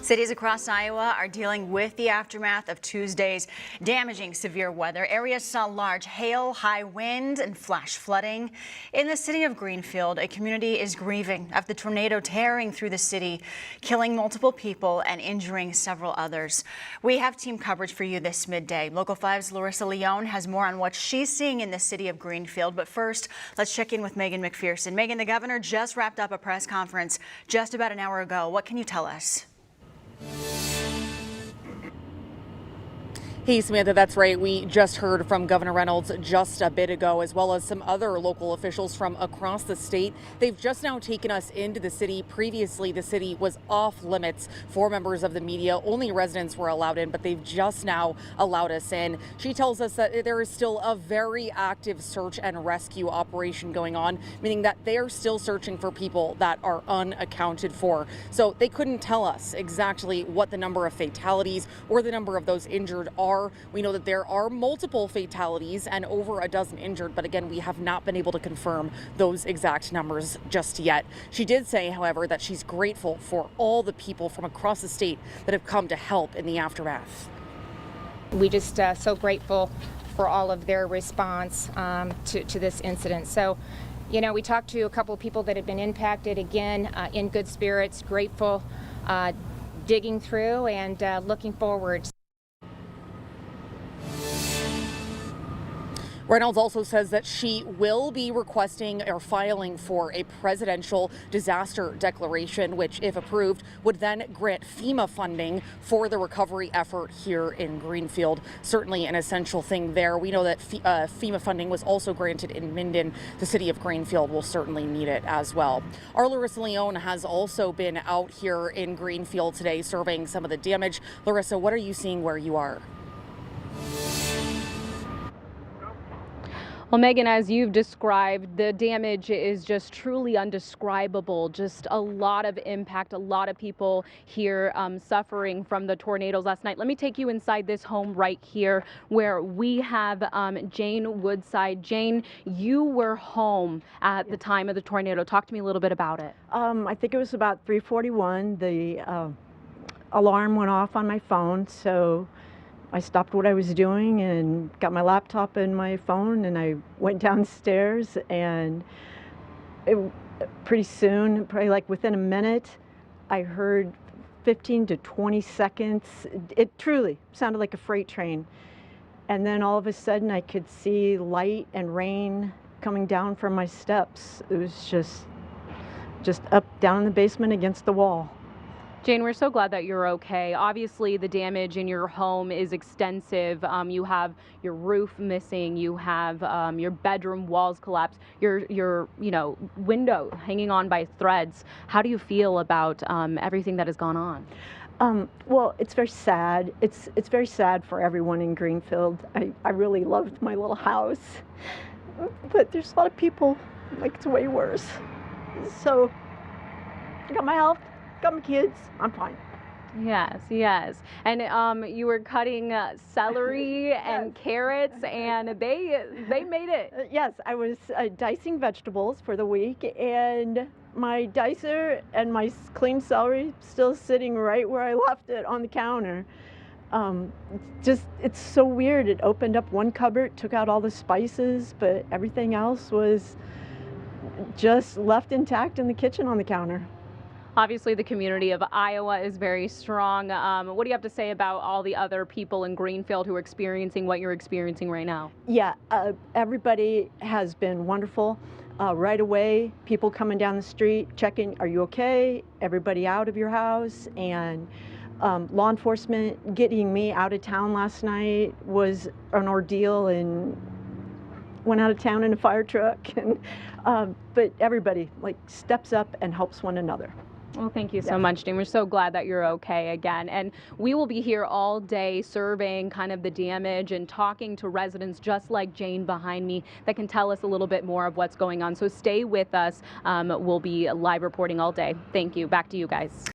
Cities across Iowa are dealing with the aftermath of Tuesday's damaging severe weather. Areas saw large hail, high wind, and flash flooding. In the city of Greenfield, a community is grieving after the tornado tearing through the city, killing multiple people and injuring several others. We have team coverage for you this midday. Local 5's Larissa Leone has more on what she's seeing in the city of Greenfield. But first, let's check in with Megan McPherson. Megan, the governor just wrapped up a press conference just about an hour ago. What can you tell us? Hey, Samantha, that's right. We just heard from Governor Reynolds just a bit ago, as well as some other local officials from across the state. They've just now taken us into the city. Previously, the city was off limits for members of the media. Only residents were allowed in, but they've just now allowed us in. She tells us that there is still a very active search and rescue operation going on, meaning that they are still searching for people that are unaccounted for. So they couldn't tell us exactly what the number of fatalities or the number of those injured are. We know that there are multiple fatalities and over a dozen injured, but again, we have not been able to confirm those exact numbers just yet. She did say, however, that she's grateful for all the people from across the state that have come to help in the aftermath. We just so grateful for all of their response to this incident. So, you know, we talked to a couple of people that have been impacted, again, in good spirits, grateful, digging through and looking forward. Reynolds also says that she will be requesting or filing for a presidential disaster declaration, which, if approved, would then grant FEMA funding for the recovery effort here in Greenfield. Certainly an essential thing there. We know that FEMA funding was also granted in Minden. The city of Greenfield will certainly need it as well. Our Larissa Leone has also been out here in Greenfield today surveying some of the damage. Larissa, what are you seeing where you are? Well, Megan, as you've described, the damage is just truly undescribable. Just a lot of impact, a lot of people here suffering from the tornadoes last night. Let me take you inside this home right here where we have Jane Woodside. Jane, you were home at the time of the tornado. Talk to me a little bit about it. I think it was about 3:41. The alarm went off on my phone, so I stopped what I was doing and got my laptop and my phone, and I went downstairs, and pretty soon, probably like within a minute, I heard 15 to 20 seconds. It truly sounded like a freight train. And then all of a sudden I could see light and rain coming down from my steps. It was just up, down in the basement against the wall. Jane, we're so glad that you're okay. Obviously, the damage in your home is extensive. You have your roof missing. You have your bedroom walls collapsed. Your window hanging on by threads. How do you feel about everything that has gone on? Well, it's very sad. It's very sad for everyone in Greenfield. I really loved my little house, but there's a lot of people like it's way worse. So I got my health. Got my kids. I'm fine. Yes, yes. And you were cutting celery and carrots, and they made it. Yes, I was dicing vegetables for the week, and my dicer and my clean celery still sitting right where I left it on the counter. It's so weird. It opened up one cupboard, took out all the spices, but everything else was just left intact in the kitchen on the counter. Obviously, the community of Iowa is very strong. What do you have to say about all the other people in Greenfield who are experiencing what you're experiencing right now? Yeah, everybody has been wonderful. Right away, people coming down the street, checking, are you okay? Everybody out of your house. And law enforcement getting me out of town last night was an ordeal, and went out of town in a fire truck. And but everybody steps up and helps one another. Well, thank you so much, Jane. We're so glad that you're okay again. And we will be here all day surveying kind of the damage and talking to residents just like Jane behind me that can tell us a little bit more of what's going on. So stay with us. We'll be live reporting all day. Thank you. Back to you guys.